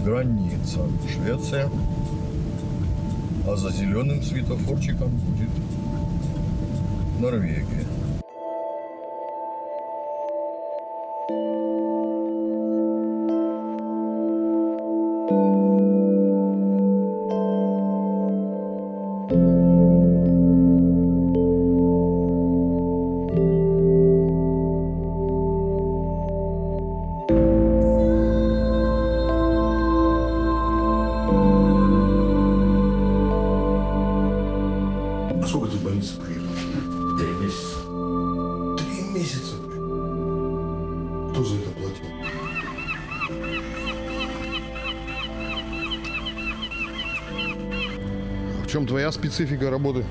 граница Швеция. А за зеленым светофорчиком будет Норвегия. Сколько ты в больнице приехал? 3 месяца. 3 месяца. Кто за это платил? В чем твоя специфика работы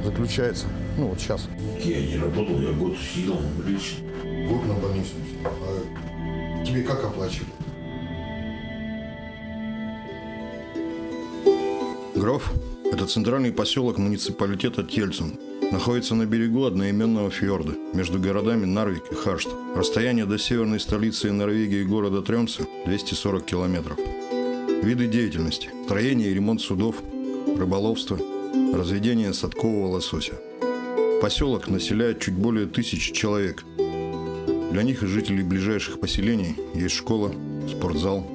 заключается? Ну вот сейчас. Я не работал, я год сидел лично. Год на больницу. А тебе как оплачивали? Гроф – это центральный поселок муниципалитета Тельцин. Находится на берегу одноименного фьорда между городами Нарвик и Харст. Расстояние до северной столицы Норвегии города Трёмсе – 240 километров. Виды деятельности – строение и ремонт судов, рыболовство, разведение садкового лосося. Поселок населяет чуть более 1000 человек. Для них и жителей ближайших поселений есть школа, спортзал,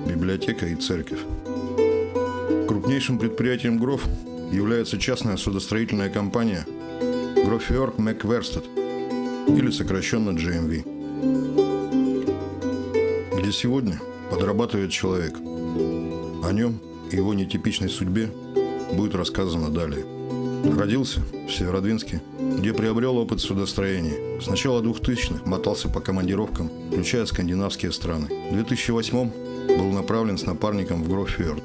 библиотека и церковь. Крупнейшим предприятием Гроф является частная судостроительная компания Грофьорк Макверстед, или сокращенно GMV, где сегодня подрабатывает человек. О нем и его нетипичной судьбе будет рассказано далее. Родился в Северодвинске, где приобрел опыт судостроения. С начала 2000-х мотался по командировкам, включая скандинавские страны. В 2008 был направлен с напарником в Грофьорд.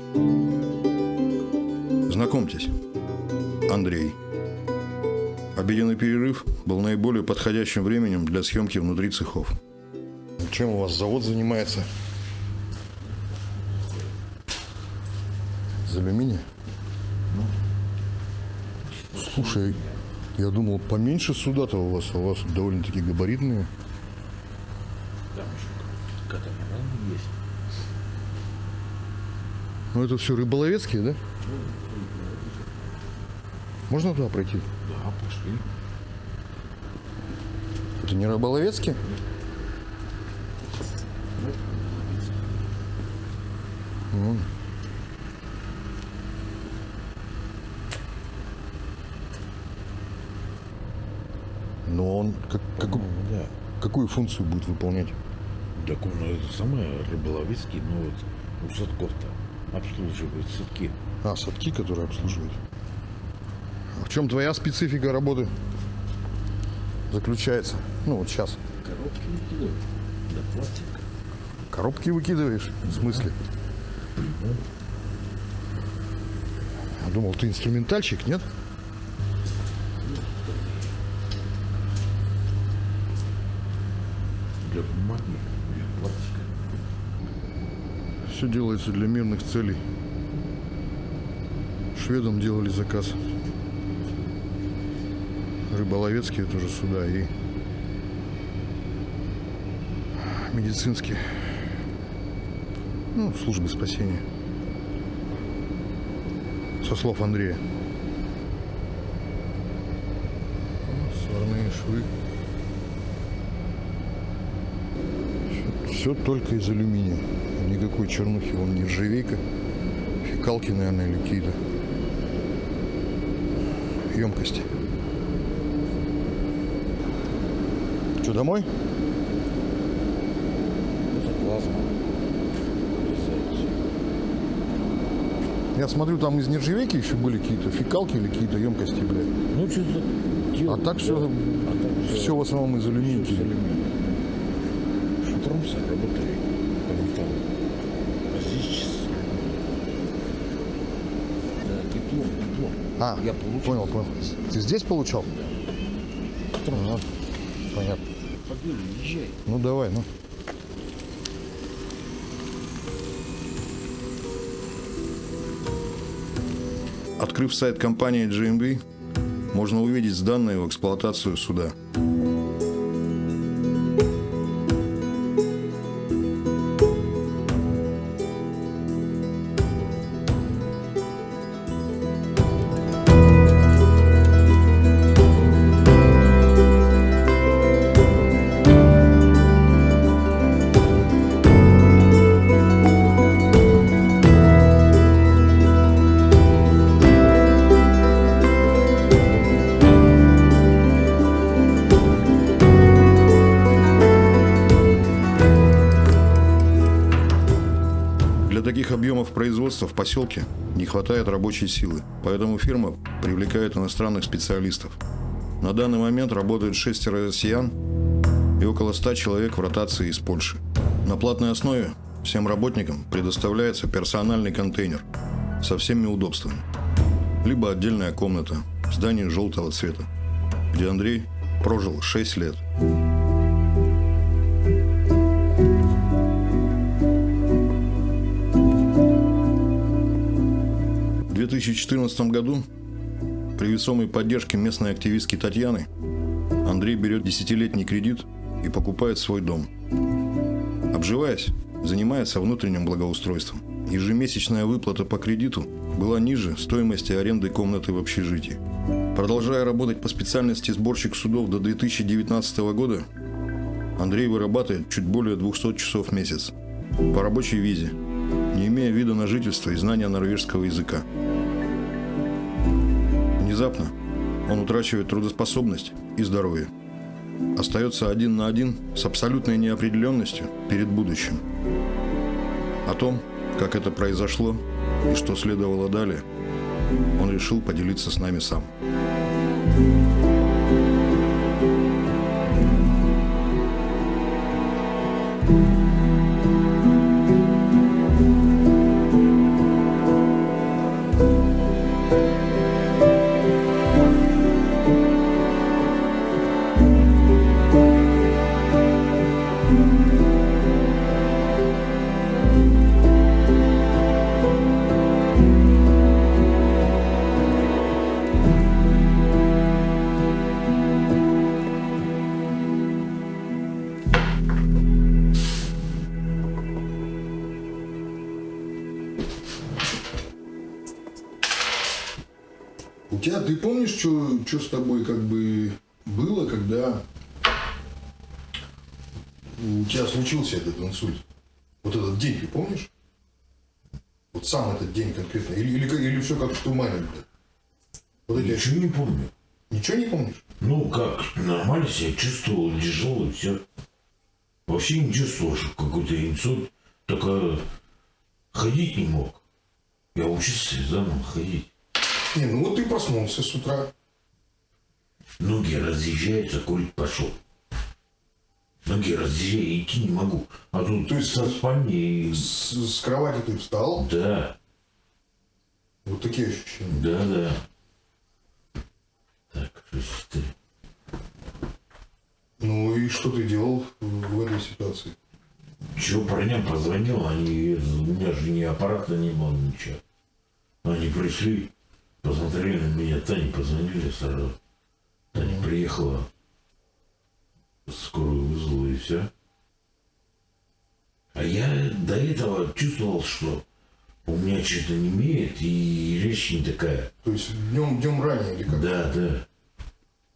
Знакомьтесь, Андрей. Обеденный перерыв был наиболее подходящим временем для съемки внутри цехов. Чем у вас завод занимается? Из алюминия? Слушай, я думал, поменьше суда-то у вас довольно-таки габаритные. Там еще катамараны есть. Ну это все рыболовецкие, да? Можно туда пройти? Да, пошли. Это не рыболовецкие? Но он Да. какую функцию будет выполнять? Так он это самое рыболовецкий, ну вот у садков-то обслуживает садки. А, садки, которые обслуживают. А в чем твоя специфика работы заключается? Ну вот сейчас. Коробки выкидывают. Да, пластик. Коробки выкидываешь? В смысле? Я думал, ты инструментальщик, нет? Для бумаги, для пластика. Все делается для мирных целей. Шведам делали заказ. Рыболовецкие тоже суда и медицинские. Ну, службы спасения. Со слов Андрея. Сварные швы. Все только из алюминия. Никакой чернухи, вон нержавейка. Фекалки, наверное, или какие-то емкости. Что, домой? Это плазма. Я смотрю, там из нержавейки еще были какие-то фекалки или какие-то емкости, блядь. Ну, что-то делают. А так все, все в основном из алюминия. Шутромся работали по металлу. А здесь часы. Да, диплом. А, Я получил. понял. Ты здесь получал? Ага, понятно. Погоди, езжай. Ну давай, ну. Открыв сайт компании GMV, можно увидеть сданные в эксплуатацию суда. объемов производства в поселке не хватает рабочей силы, поэтому фирма привлекает иностранных специалистов. На данный момент работают 6 россиян и около 100 человек в ротации из Польши. На платной основе всем работникам предоставляется персональный контейнер со всеми удобствами. Либо отдельная комната в здании желтого цвета, где Андрей прожил 6 лет. В 2014 году при весомой поддержке местной активистки Татьяны Андрей берет 10-летний кредит и покупает свой дом. Обживаясь, занимается внутренним благоустройством. Ежемесячная выплата по кредиту была ниже стоимости аренды комнаты в общежитии. Продолжая работать по специальности сборщик судов до 2019 года, Андрей вырабатывает чуть более 200 часов в месяц по рабочей визе, не имея вида на жительство и знания норвежского языка. Внезапно он утрачивает трудоспособность и здоровье. Остается один на один с абсолютной неопределенностью перед будущим. О том, как это произошло и что следовало далее, он решил поделиться с нами сам. У тебя, ты помнишь, что с тобой как бы было, когда у тебя случился этот инсульт? Вот этот день, ты помнишь? Вот сам этот день конкретно? Или все как в тумане? Блядь? Вот эти... Ничего не помню. Ничего не помнишь? Ну как, нормально себя чувствовал, лежал и все. Вообще не чувствовал, что какой-то инсульт, только ходить не мог. Я учился заново ходить. Не, ну вот ты проснулся с утра. Ноги разъезжаются, курить пошел. Ноги разъезжаю, идти не могу. А тут То есть со спальни... С кровати ты встал? Да, Вот такие ощущения. да. Так, 64. Ну и что ты делал в этой ситуации? Чего парням позвонил, у меня же ни аппарата не было, ничего. Они пришли, посмотрели на меня, Тане позвонили сразу. Таня приехала, скорую вызвала и все. А я до этого чувствовал, что у меня что-то немеет и речь не такая. То есть днем ранее или как? Да.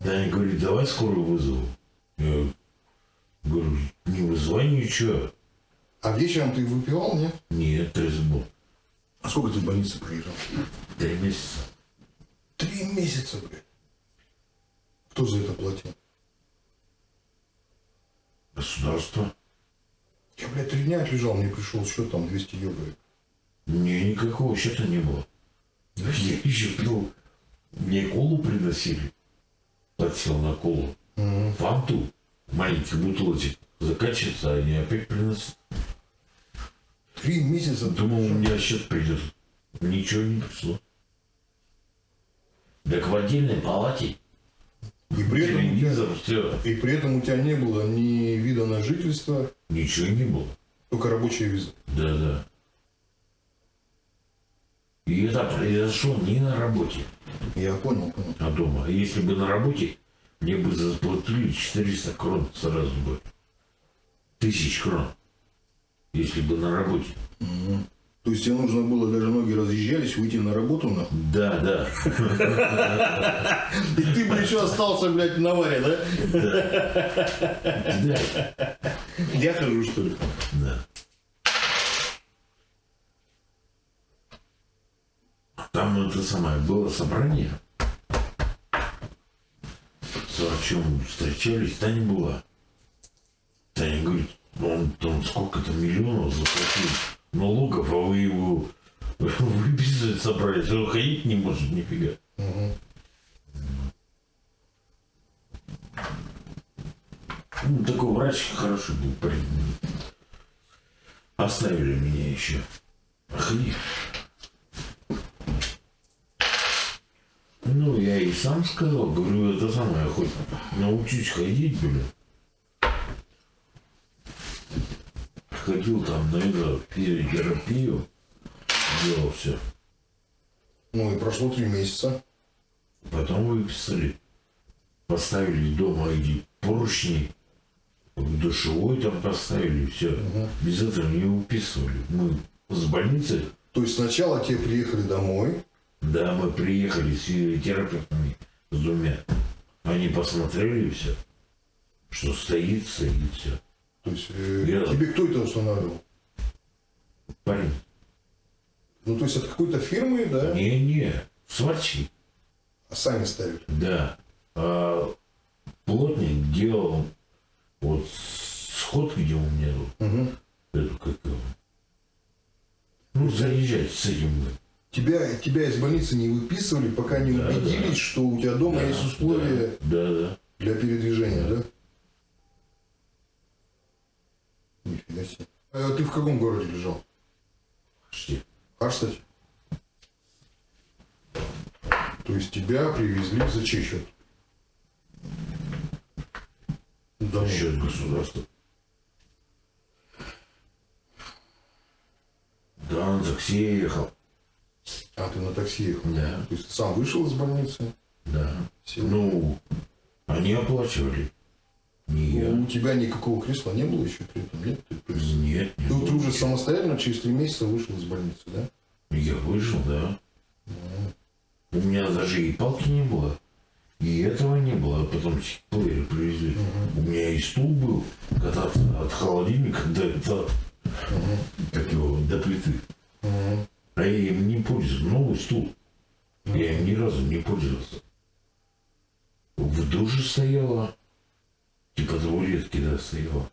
Таня говорит, давай скорую вызову. Я говорю, не вызывай ничего. А вечером ты выпивал, нет? Нет, трезв был. А сколько ты в больнице пролежал? 3 месяца. 3 месяца, блядь. Кто за это платил? Государство. Я, блядь, 3 дня отлежал, мне пришел счет там 200 евро. Мне никакого счета не было. Я еще пил. Мне колу приносили. Подсел на колу. Фанту. Маленький бутылочек. Заканчивается, а они опять приносят. 3 месяца? Думал, у меня счет придет. Ничего не пришло. Так в отдельной палате. И при этом Телевизор, все. И при этом у тебя не было ни вида на жительство, Ничего не было. только рабочая виза. Да. И это произошло не на работе, Я понял. а дома. А если бы на работе, мне бы заплатили 400 крон сразу бы. 1000 крон. Если бы на работе. То есть тебе нужно было, даже ноги разъезжались, выйти на работу, нахуй? Да. И ты бы еще остался, блядь, на варе, да? Да. Я хожу, что ли? Да. Там это самое было собрание. С врачом встречались, Таня была. Таня говорит, он там сколько-то миллионов заплатил налогов, а вы его выписывать собрались, он ходить не может нифига. Мгм. Ну, такой врач хороший был парень. Оставили меня еще. Ходи. Ну, я и сам сказал, говорю, это самое, хоть научусь ходить, блин. Ходил там на это, физиотерапию, делал все. Ну и прошло 3 месяца. Потом выписали. Поставили дома эти поручни. В душевой там поставили, все. Без этого не выписывали. Мы с больницы, То есть сначала те приехали домой. да, мы приехали с физиотерапевтами, с 2. Они посмотрели все, что стоит все. То есть Я- тебе кто это устанавливал? Парень, Ну то есть от какой-то фирмы, да? не, сварщик, А сами ставили. да. А плотник делал вот сход, где у меня тут, Угу. эту как его. Ну, заезжать с этим. Тебя из больницы не выписывали, пока не Да, убедились, да. что у тебя дома есть условия Да. для передвижения, да? Нифига себе. А ты в каком городе лежал? Почти. В Харстаде? То есть тебя привезли за чей счет? Домой. Счет государства. Да, на такси я ехал. А ты на такси ехал? Да. То есть ты сам вышел из больницы? Да. Сел? Ну, они оплачивали. Не я. У тебя никакого кресла не было еще при этом, нет? То есть Нет, ты вот нет. уже самостоятельно через 3 месяца вышел из больницы, да? Я вышел, да. У меня даже и палки не было. И этого не было. А потом плеер привезли. У меня и стул был кататься от холодильника до, как его, до плиты. А я им не пользовался. Новый стул. Я им ни разу не пользовался. В душе стояла. Типа табуретки, да, стояла.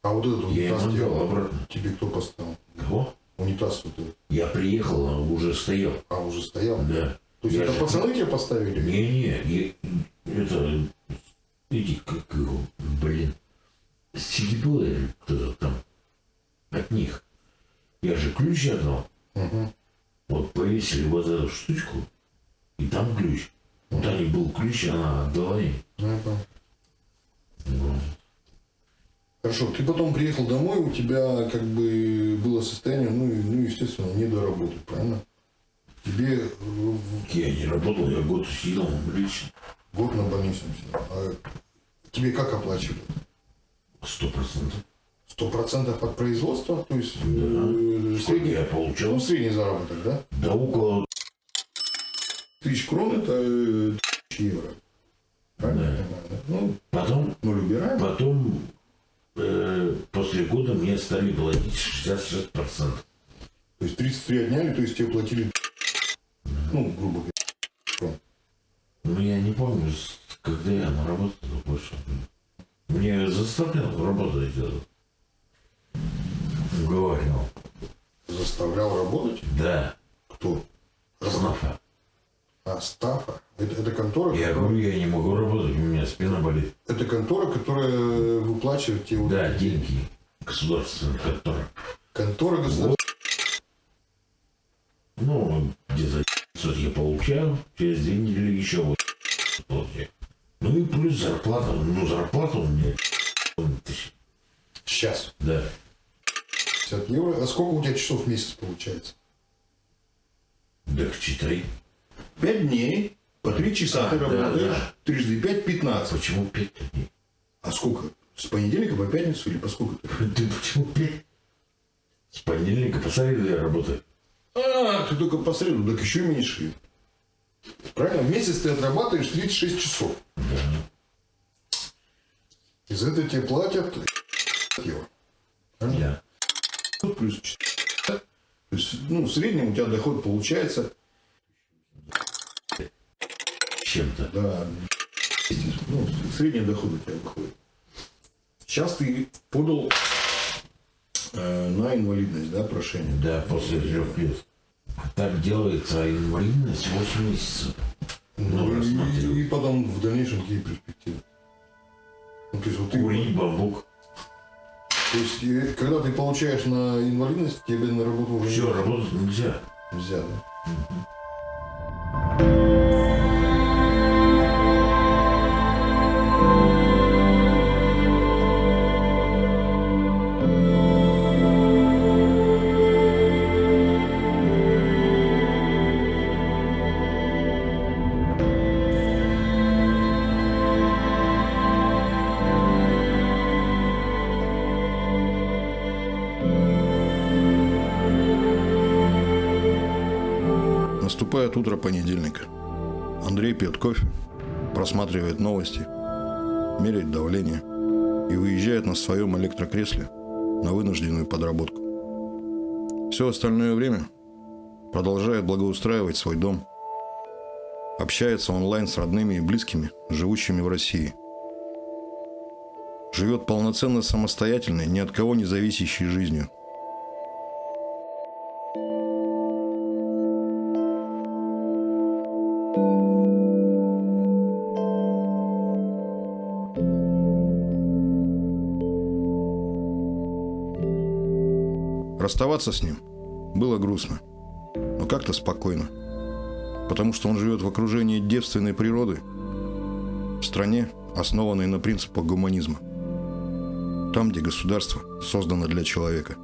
А вот этот Я им унитаз отдал обратно. тебе кто поставил? Кого? Унитаз вот этот. Я приехал, а уже стоял. А, уже стоял? Да. То есть Я это же- пацаны тебе поставили? Не, это эти, как его, блин, сидиплееры кто-то там, от них. Я же ключ отдал. Угу. Вот повесили вот эту штучку, и там ключ. Вот они был ключ, она отдала ей. Вот. Хорошо, ты потом приехал домой, у тебя как бы было состояние, ну естественно, не до работы, правильно? Тебе Я не работал, я год сидел лично. год на больницу. А тебе как оплачивали? 100%. 100% от производства? То есть Сколько средний, я получал? ну, средний заработок, да? Да около, 1000 крон это 1000 евро. Правильно я понимаю, да? Ну, потом, 0 убираем. после года мне стали платить 66%. То есть 33 отняли, то есть тебе платили, ну, грубо говоря, крон. Ну, я не помню, когда я на работу больше. Мне заставлял работать это. Уговаривал. Заставлял работать? Да, Кто? Снафа. А, Стафа. Это контора, Я говорю, я не могу работать, у меня спина болит. это контора, которая выплачивает тебе вот Да, эти деньги. Государственная контора. Контора государственная. Ну, где-то 500 я получаю, через 2 недели еще вот получаю. Ну и плюс зарплата. Ну, зарплата у меня 1000. Сейчас. Да. 50 евро. А сколько у тебя часов в месяц получается? Так читай. 5 дней. По 3 часа ты Да, работаешь. да. Трижды 5, 15. Почему 5 дней? А сколько? С понедельника по пятницу или по сколько ты? Ты почему 5? С понедельника по среду я работаю. А, ты только по среду, так еще меньше. Правильно? В месяц ты отрабатываешь 36 часов. И за это тебе платят евро. Правильно? Да. Плюс 4. То есть, ну, в среднем у тебя доход получается, Чем-то. да, ну, средний доход у тебя выходит. Сейчас ты подал На инвалидность, да, прошение? Да, после 3 лет. А так делается, а инвалидность 8 месяцев. Ну, рассмотрел. и потом в дальнейшем какие перспективы? Ну, то есть, вот Курить, бамбук. то есть, когда ты получаешь на инвалидность, тебе на работу уже Все, работать нельзя. нельзя, да? Наступает утро понедельника. Андрей пьет кофе, просматривает новости, меряет давление и выезжает на своем электрокресле на вынужденную подработку. Все остальное время продолжает благоустраивать свой дом, общается онлайн с родными и близкими, живущими в России. Живет полноценно самостоятельной, ни от кого не зависящей жизнью. Расставаться с ним было грустно, но как-то спокойно, потому что он живет в окружении девственной природы, в стране, основанной на принципах гуманизма, там, где государство создано для человека.